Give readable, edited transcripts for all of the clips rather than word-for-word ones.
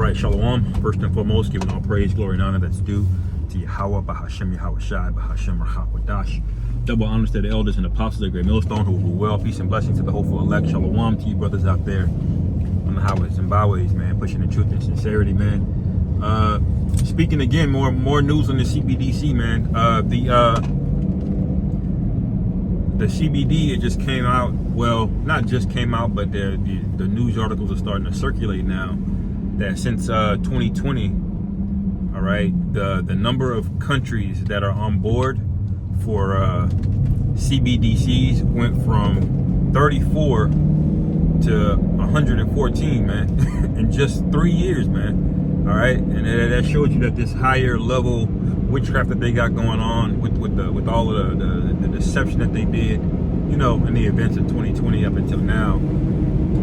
right, Shalom. First and foremost, giving all praise, glory, and honor that's due to Yahweh, Bahashem, Yahweh Shai, Bahashem, Rahawadash. Double honors to the elders and apostles of the great millstone who rule well. Peace and blessings to the hopeful elect. Shalom to you brothers out there on the highways and byways, man, pushing the truth and sincerity, man. Speaking again, more news on the CBDC, man. The CBD, it just came out. Well, not just came out, but the news articles are starting to circulate now that since 2020, all right, the number of countries that are on board for CBDCs went from 34 to 114, man, in just 3 years, man. All right, and that shows you that this higher level witchcraft that they got going on with all of the deception that they did, you know, in the events of 2020 up until now.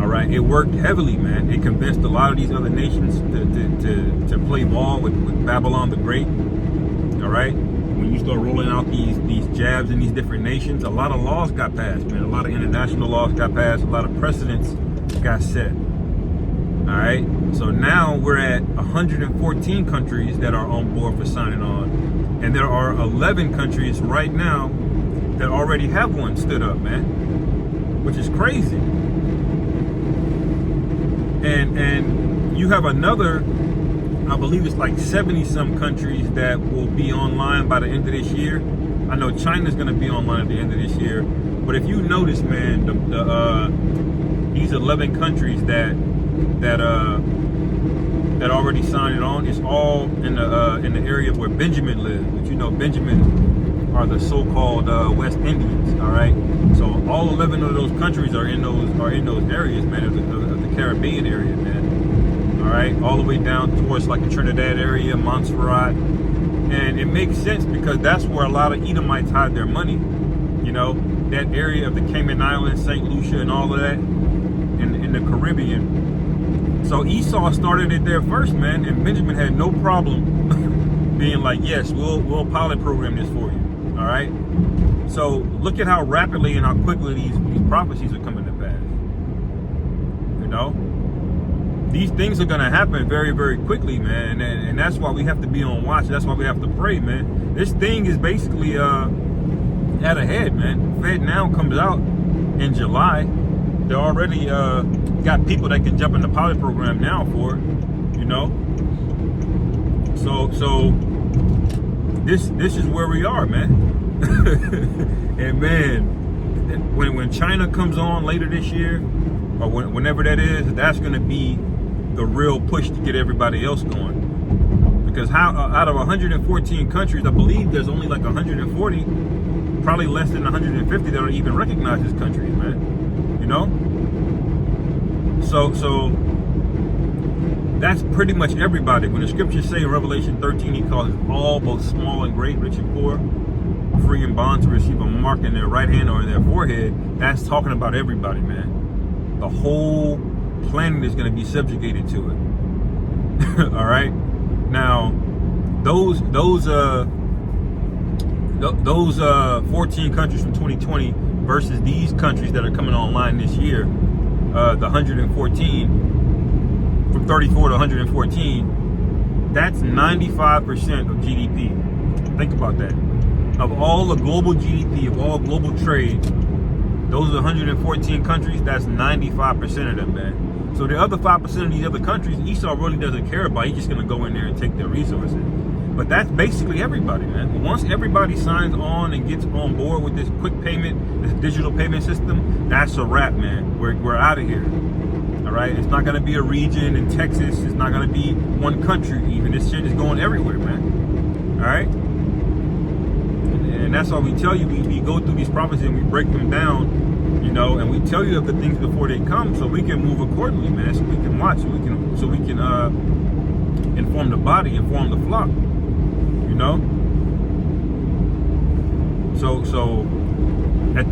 All right, it worked heavily, man. It convinced a lot of these other nations to play ball with Babylon the Great. All right, when you start rolling out these jabs in these different nations, a lot of laws got passed, man. A lot of international laws got passed. A lot of precedents got set. All right, so now we're at 114 countries that are on board for signing on, and there are 11 countries right now that already have one stood up, man, which is crazy. And you have another, I believe it's like 70 some countries that will be online by the end of this year. I know China's going to be online at the end of this year, but if you notice, man, these 11 countries that already signed it on, it's all in the area where Benjamin lives. But you know, Benjamin are the so-called West Indians. All right, so all 11 of those countries are in those areas, man, of the Caribbean area, man. All right, all the way down towards like the Trinidad area, Montserrat, and it makes sense because that's where a lot of Edomites hide their money. You know, that area of the Cayman Islands, St. Lucia, and all of that in the Caribbean. So Esau started it there first, man, and Benjamin had no problem being like, yes, we'll pilot program this for you. All right. So look at how rapidly and how quickly these prophecies are coming to pass. You know, these things are gonna happen very, very quickly, man, and that's why we have to be on watch. That's why we have to pray, man. This thing is basically at a head, man. Fed now comes out in July. They already got people that can jump in the pilot program now for it, you know. So this is where we are, man. And man, when China comes on later this year, or whenever that is, that's going to be the real push to get everybody else going. Because out of 114 countries, I believe there's only like 140, probably less than 150 that are even recognized as countries, man. You know? So that's pretty much everybody. When the scriptures say in Revelation 13, he calls it all, both small and great, rich and poor, free and bond, to receive a mark in their right hand or in their forehead, that's talking about everybody, man. The whole planet is going to be subjugated to it. All right? Now, those 14 countries from 2020 versus these countries that are coming online this year, the 114, from 34 to 114, that's 95% of GDP. Think about that. Of all the global GDP, of all global trade, those are 114 countries, that's 95% of them, man. So the other 5% of these other countries, Esau really doesn't care about. He's just going to go in there and take their resources. But that's basically everybody, man. Once everybody signs on and gets on board with this quick payment, this digital payment system, that's a wrap, man. We're out of here. All right? It's not going to be a region in Texas. It's not going to be one country even. This shit is going everywhere, man. All right? And that's why we tell you, we go through these prophecies and we break them down, you know, and we tell you of the things before they come so we can move accordingly, man. So we can watch, so we can inform the body, inform the flock. You know, so at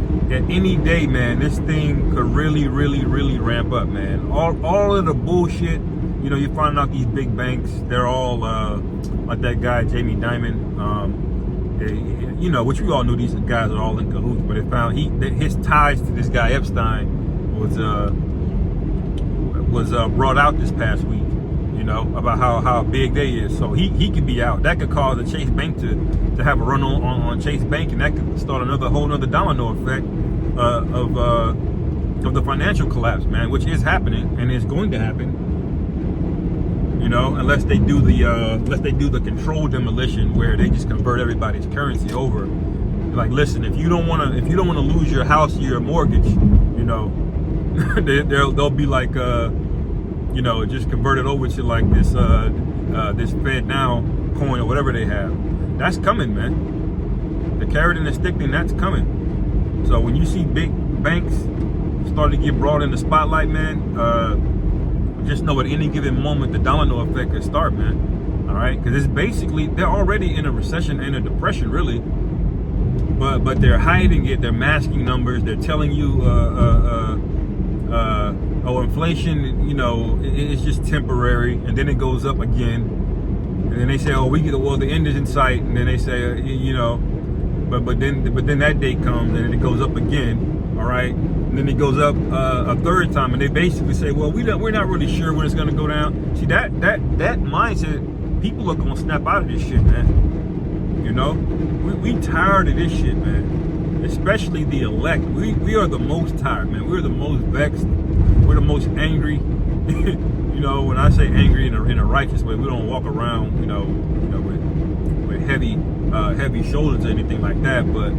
any day, man, this thing could really ramp up, man. All of the bullshit, you know, you find out these big banks, they're all like that guy Jamie Dimon, you know, which we all knew these guys are all in cahoots, but it found his ties to this guy Epstein was brought out this past week. you know, about how big they is. So he could be out. That could cause a Chase Bank to have a run on Chase Bank, and that could start whole nother domino effect of the financial collapse, man, which is happening and is going to happen. You know, unless they do the controlled demolition where they just convert everybody's currency over. Like, listen, if you don't want to lose your house or your mortgage, you know, they'll be like, you know, just convert it over to like this Fed Now coin or whatever they have. That's coming, man. The carrot and the stick thing, that's coming. So when you see big banks starting to get brought in the spotlight, man, just know at any given moment the domino effect could start, man. All right, because it's basically they're already in a recession and a depression, really. But they're hiding it. They're masking numbers. They're telling you, oh, inflation, you know, it's just temporary, and then it goes up again, and then they say, oh, the end is in sight, and then they say, you know, but then that day comes and it goes up again, all right, and then it goes up a third time, and they basically say, well, we're not really sure when it's gonna go down. See, that mindset, people are gonna snap out of this shit, man. You know, we tired of this shit, man. Especially the elect. We are the most tired, man. We're the most vexed. We're the most angry. You know, when I say angry in a righteous way, we don't walk around, you know, with heavy shoulders or anything like that. But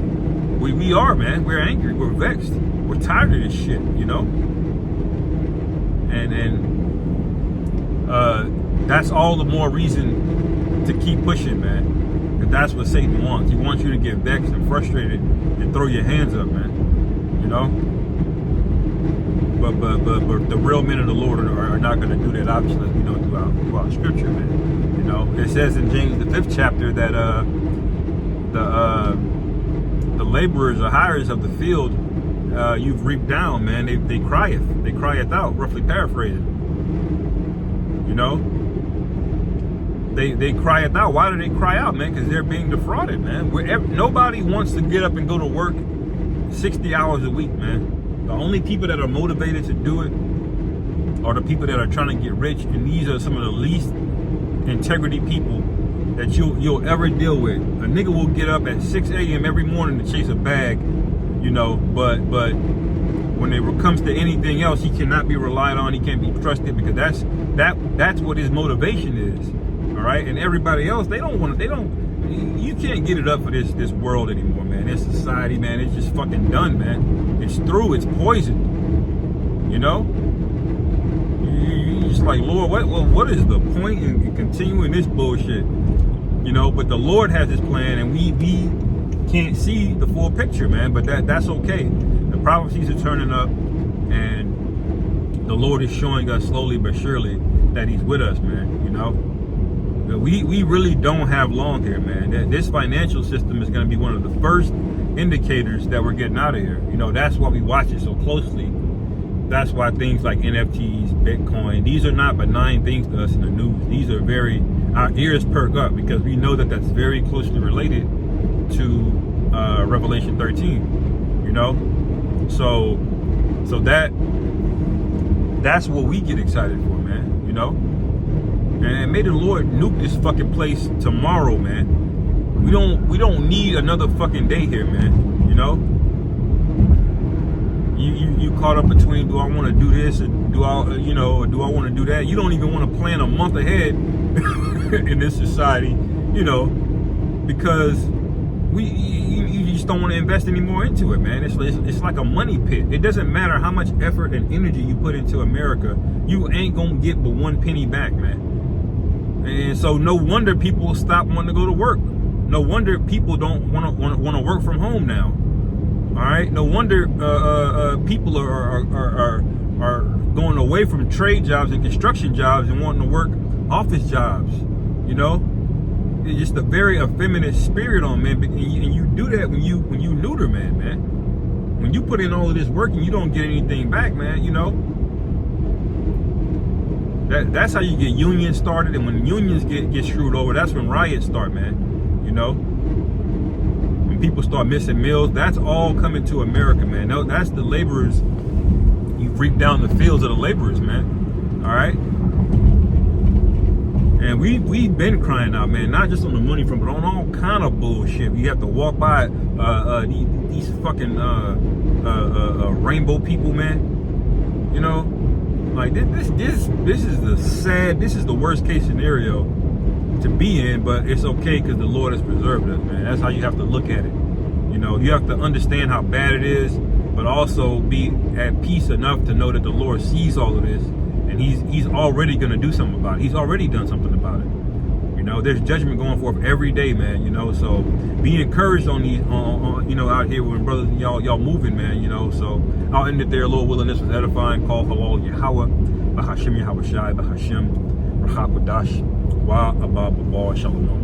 we are, man. We're angry. We're vexed. We're tired of this shit, you know. And that's all the more reason to keep pushing, man. That's what Satan wants. He wants you to get vexed and frustrated and throw your hands up, man. You know? But the real men of the Lord are not going to do that, obviously, you know, throughout Scripture, man. You know, it says in James the 5th chapter that the laborers or hires of the field you've reaped down, man. They crieth out, roughly paraphrasing. You know? They crieth out. Why do they cry out, man? Because they're being defrauded, man. Nobody wants to get up and go to work 60 hours a week, man. The only people that are motivated to do it are the people that are trying to get rich, and these are some of the least integrity people that you'll ever deal with. A nigga will get up at 6 a.m. every morning to chase a bag, you know, but when it comes to anything else, he cannot be relied on. He can't be trusted, because that's what his motivation is. All right, and everybody else, you can't get it up for this world anymore, man. This society, man, it's just fucking done, man. It's through, it's poisoned, you know? You just like, Lord, what is the point in continuing this bullshit? You know, but the Lord has his plan, and we can't see the full picture, man, but that's okay. The prophecies are turning up, and the Lord is showing us slowly but surely that he's with us, man, you know? We really don't have long here, man. This financial system is going to be one of the first indicators that we're getting out of here. You know, that's why we watch it so closely. That's why things like NFTs, Bitcoin, these are not benign things to us in the news. These are our ears perk up, because we know that that's very closely related to Revelation 13, you know? So that's what we get excited for, man, you know? And may the Lord nuke this fucking place tomorrow, man. We don't need another fucking day here, man. You know? You caught up between, do I want to do this, or do I want to do that? You don't even want to plan a month ahead in this society, you know, because you just don't want to invest any more into it, man. It's like a money pit. It doesn't matter how much effort and energy you put into America, you ain't gonna get but one penny back, man. And so no wonder people stop wanting to go to work. No wonder people don't want to work from home now. All right. No wonder people are going away from trade jobs and construction jobs and wanting to work office jobs. You know, it's just a very effeminate spirit on man. And you do that when you neuter, man. When you put in all of this work and you don't get anything back, man. You know. That's how you get unions started, and when unions get screwed over, that's when riots start, man. You know, when people start missing meals, that's all coming to America, man. No, that's the laborers. You reap down the fields of the laborers, man. All right. And we've been crying out, man, not just on the money front, but on all kind of bullshit. You have to walk by these fucking rainbow people, man. You know, like this is the worst case scenario to be in, but it's okay because the Lord has preserved us, man. That's how you have to look at it. You know, you have to understand how bad it is, but also be at peace enough to know that the Lord sees all of this, and He's already going to do something about it. He's already done something about it. You know, there's judgment going forth every day, man. You know, so be encouraged on these, you know, out here with brothers and y'all moving, man. You know, so I'll end it there. Lord willing, this was edifying. Call halal Yahweh, Bahashim Yahweh Shai, Bahashim Rahakwadash, Wa Abba Shalom.